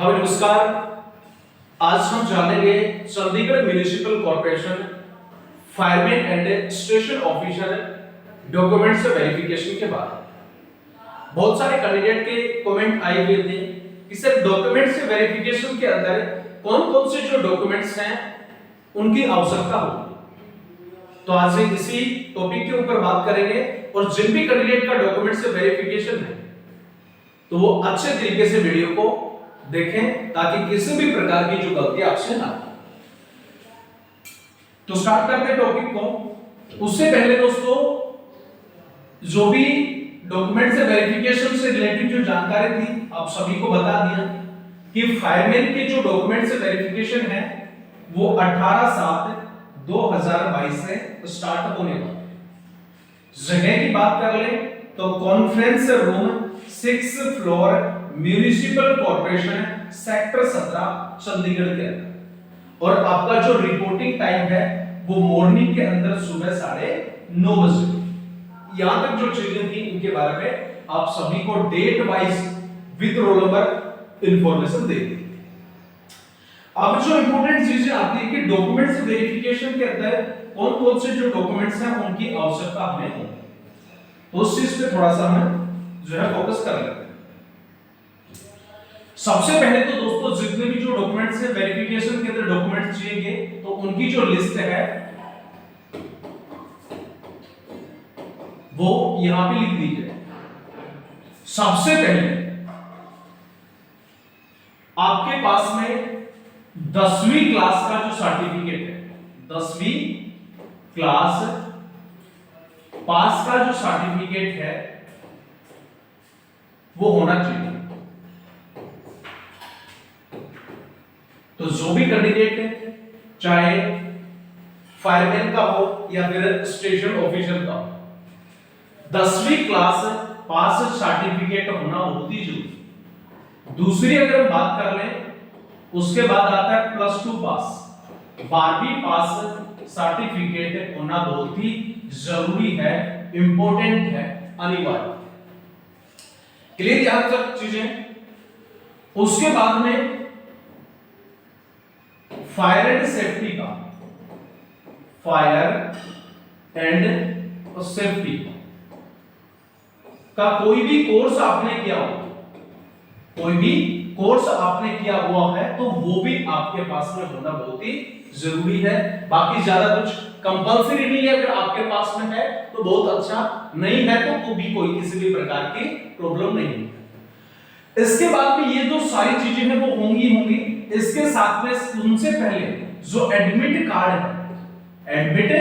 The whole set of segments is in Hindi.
हाँ नमस्कार। आज हम जानेंगे Chandigarh municipal corporation fireman and station officer documents verification के बारे में। बहुत सारे कैंडिडेट के कमेंट आए हुए थे कि सर डॉक्यूमेंट्स वेरिफिकेशन के अंदर कौन कौन से जो डॉक्यूमेंट्स हैं उनकी आवश्यकता होगी। तो आज इसी टॉपिक के ऊपर बात करेंगे और जिन भी कैंडिडेट का डॉक्यूमेंट्स वेरिफिकेशन है तो वो अच्छे तरीके से वीडियो को देखें ताकि किसी भी प्रकार की जो गलती आपसे ना हो। तो स्टार्ट करते हैं टॉपिक को। उससे पहले दोस्तों जो भी डॉक्यूमेंट से वेरिफिकेशन से रिलेटेड जो जानकारी थी आप सभी को बता दिया कि फायरमैन के जो डॉक्यूमेंट से वेरिफिकेशन है वो 18/7/2022 से स्टार्ट होने वाला है। जगह की बात कर ले तो conference room 6th floor municipal corporation sector 17 Chandigarh के अंदर। और आपका जो रिपोर्टिंग टाइम है वो मॉर्निंग के अंदर सुबह 9:30 बजे। यहां तक जो चीजें थी इनके बारे में आप सभी को date wise with roll number information दे दी। अब जो इंपॉर्टेंट चीजें आती है कि डॉक्यूमेंट्स वेरिफिकेशन के अंदर कौन कौन से जो डॉक्यूमेंट्स हैं उनकी आवश्यकता हमें होगी, तो उस चीज पे थोड़ा सा हम जो है फोकस कर लेते हैं। सबसे पहले तो दोस्तों जितने भी जो डॉक्यूमेंट्स है वेरिफिकेशन के अंदर डॉक्यूमेंट्स चाहिए तो उनकी जो लिस्ट है वो यहां पे लिख दीजिए। सबसे पहले आपके पास में 10वीं क्लास का जो सर्टिफिकेट है, 10वीं क्लास पास का जो सर्टिफिकेट है वो होना चाहिए। तो जो भी कैंडिडेट है चाहे फायरमैन का हो या फिर स्टेशन ऑफिसर का हो, 10वीं क्लास पास सर्टिफिकेट होना बहुत ही जरूरी। दूसरी अगर हम बात कर लें उसके बाद आता है +2 पास, 12वीं पास सर्टिफिकेट होना बहुत ही जरूरी है, इंपॉर्टेंट है, अनिवार्य। क्लियर यहां तक चीजें। उसके बाद में फायर एंड सेफ्टी का, फायर एंड सेफ्टी का कोई भी कोर्स आपने किया हो, कोई भी कोर्स आपने किया हुआ है तो वो भी आपके पास में होना बहुत ही जरूरी है। बाकी ज्यादा कुछ कंपलसरी नहीं है, अगर आपके पास में है तो बहुत अच्छा, नहीं है तो भी कोई किसी भी प्रकार की प्रॉब्लम नहीं है। इसके बाद में ये जो सारी चीजें हैं वो होंगी। इसके साथ में उनसे पहले जो एडमिट कार्ड है, एडमिट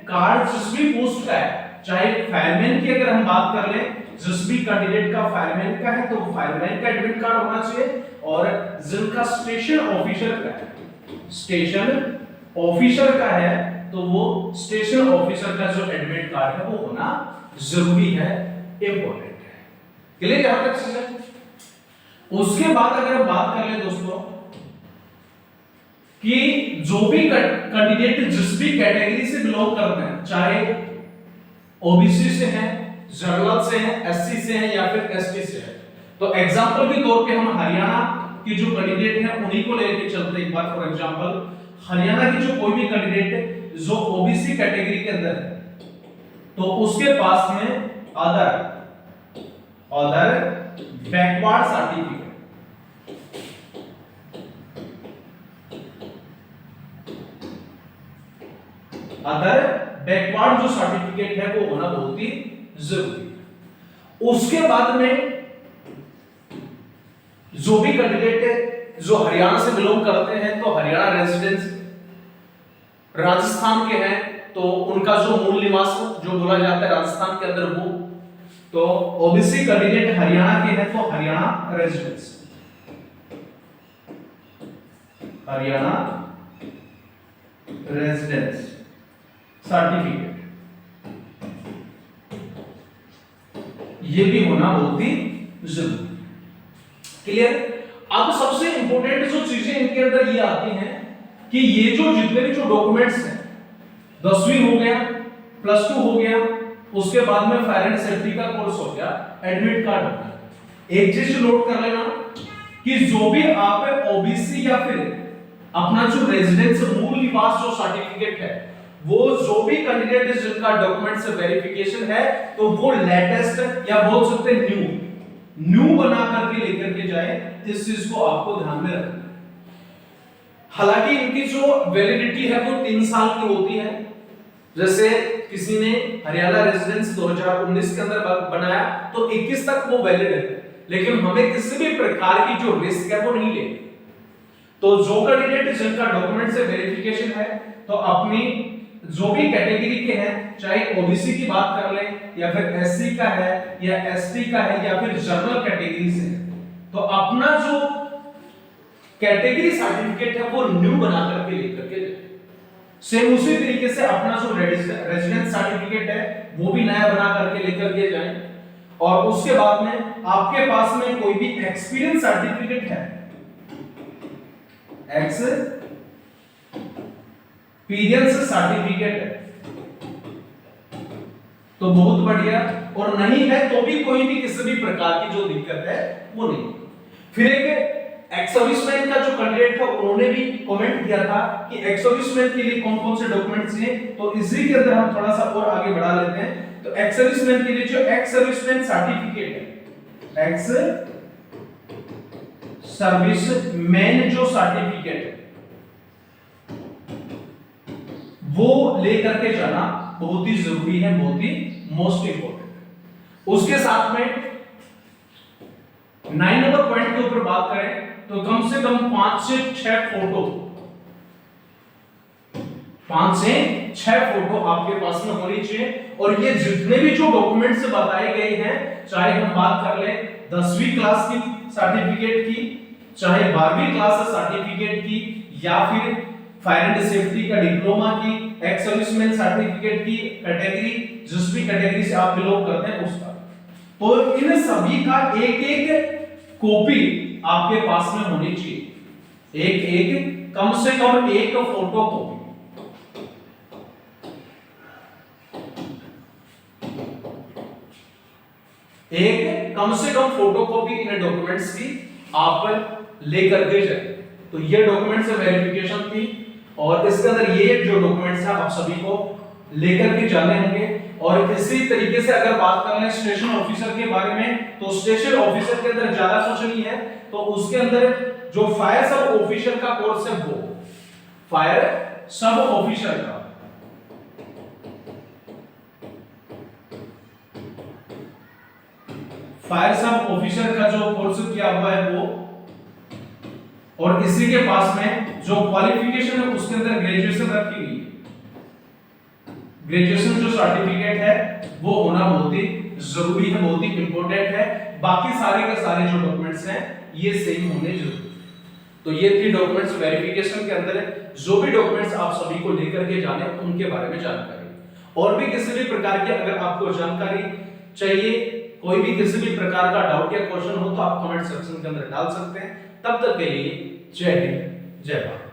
कार्ड जिस भी पोस्ट का है, चाहे फायरमैन की अगर हम बात कर लें, जिस भी कैंडिडेट का फायरमैन का है तो फायरमैन का एडमिट कार्ड होना चाहिए, और जिनका स्टेशन ऑफिसर का है, स्टेशन ऑफिसर का है तो वो स्टेशन ऑफिसर का जो एडमिट कार्ड है वो होना जरूरी है, इंपॉर्टेंट है। क्लियर यहां तक चीजें। उसके बाद अगर हम बात कर ले दोस्तों कि जो भी कैंडिडेट जिस भी कैटेगरी से बिलोंग करते हैं, चाहे ओबीसी से हैं, जनरल से हैं, एससी से हैं या फिर एसटी से हैं, तो एग्जांपल के तौर पे हम हरियाणा की जो कैंडिडेट हैं उन्हीं को लेके चलते हैं एक बार। फॉर एग्जांपल हरियाणा की जो कोई भी कैंडिडेट जो ओबीसी कैटेगरी के अंदर है तो उसके पास में other backward certificate, other backward जो सर्टिफिकेट है वो होना बहुत ही जरूरी है। उसके बाद में जो भी कैंडिडेट जो हरियाणा से बिलोंग करते हैं तो हरियाणा रेजिडेंस, राजस्थान के हैं तो उनका जो मूल निवास जो बोला जाता है राजस्थान के अंदर वो, तो ओबीसी कैंडिडेट हरियाणा के हैं तो Haryana residence, Haryana residence certificate ये भी होना बहुत ही जरूरी। क्लियर। अब सबसे इंपॉर्टेंट जो चीजें इनके अंदर ये आती हैं कि ये जो जितने भी जो डॉक्यूमेंट्स हैं, 10वीं हो गया, +2 हो गया, उसके बाद में फायर एंड सेफ्टी का कोर्स हो गया, एडमिट कार्ड हो गया। एक चीज नोट कर लेना कि जो भी आप ओबीसी या फिर अपना जो रेजिडेंस मूल निवास जो सर्टिफिकेट है, वो जो भी कैंडिडेट है जिनका डॉक्यूमेंट से वेरिफिकेशन है, तो वो लेटेस्ट या बोल सकते हैं न्यू बना करके लेकर के जाए। इस चीज को आपको ध्यान में रखना। हालांकि इनकी जो वैलिडिटी है वो 3 साल की होती है। जैसे किसी ने हरियाणा रेजिडेंस 2019 के अंदर बनाया तो 21 तक वो वैलिड है, लेकिन हमें किसी भी प्रकार की जो रिस्क है वो नहीं लेनी। तो जो कैंडिडेट जिनका डॉक्यूमेंट से वेरिफिकेशन है, तो अपनी जो भी कैटेगरी के हैं, चाहे ओबीसी की बात कर लें या फिर एससी का है या एसटी का है या फिर जनरल कैटेगरी से है, तो अपना जो कैटेगरी सर्टिफिकेट है वो न्यू बना करके लेकर के जाए। सेम उसी तरीके से अपना जो रेजिडेंस सर्टिफिकेट है वो भी नया बना करके लेकर के जाए। और उसके बाद में आपके पास में कोई भी एक्सपीरियंस सर्टिफिकेट है, एक्सपीरियंस सर्टिफिकेट है, तो बहुत बढ़िया। और नहीं है तो भी कोई भी किसी भी प्रकार की जो दिक्कत है वो नहीं। फिर एक एक्स सर्विसमैन का जो कैंडिडेट था उन्होंने भी कमेंट किया था कि एक्स सर्विसमैन के लिए कौन कौन से डॉक्यूमेंट्स हैं, तो इसी के अंदर हम थोड़ा सा और आगे बढ़ा लेते हैं। तो एक्स सर्विसमैन के लिए जो एक्स सर्विसमैन सर्टिफिकेट है, एक्स सर्विसमैन जो सर्टिफिकेट है वो लेकर के जाना बहुत ही जरूरी है, बहुत ही मोस्ट इंपॉर्टेंट। उसके साथ में 9 नंबर पॉइंट के ऊपर बात करें तो कम से कम 5 से 6 फोटो, 5 से 6 फोटो आपके पास में होनी चाहिए। और ये जितने भी जो डॉक्यूमेंट्स बताए गए हैं, चाहे हम बात कर लें 10वीं क्लास की सर्टिफिकेट की, चाहे 12वीं क्लास सर्टिफिकेट की, या फिर फायर एंड सेफ्टी का डिप्लोमा की, एक्स सर्विसमैन सर्टिफिकेट की कैटेगरी, जिस भी कैटेगरी से आप बिलोंग करते हैं उसका, तो इन सभी का एक एक कॉपी आपके पास में होनी चाहिए। एक कम से कम एक फोटो कॉपी। एक कम से कम फोटो कॉपी इन डॉक्यूमेंट्स की आप लेकर के जाए। तो ये डॉक्यूमेंट्स वेरिफिकेशन थी, और इसके अंदर ये जो डॉक्यूमेंट्स हैं आप सभी को लेकर के जाने होंगे। और इसी तरीके से अगर बात कर लें स्टेशन ऑफिसर के बारे में, तो स्टेशन ऑफिसर के अंदर ज्यादा कुछ नहीं है। तो उसके अंदर जो फायर सब ऑफिसर का कोर्स है, वो फायर सब ऑफिसर का फायर सब ऑफिसर का जो कोर्स किया हुआ है वो, और इसी के पास में जो क्वालिफिकेशन है उसके अंदर ग्रेजुएशन रखी हुई है। ग्रेजुएशन जो सर्टिफिकेट है वो होना बहुत ही जरूरी है, बहुत ही इंपॉर्टेंट है। बाकी सारे के सारे जो डॉक्यूमेंट्स हैं ये सेम होने जरूरी। तो ये थी डॉक्यूमेंट्स वेरिफिकेशन के अंदर जो भी डॉक्यूमेंट्स आप सभी को लेकर के जाने उनके बारे में जानकारी। और भी किसी भी प्रकार की अगर आपको जानकारी चाहिए, कोई भी किसी भी प्रकार का डाउट या क्वेश्चन हो, तो आप कमेंट सेक्शन के अंदर डाल सकते हैं। तब तक के लिए जय हिंद, जय भारत।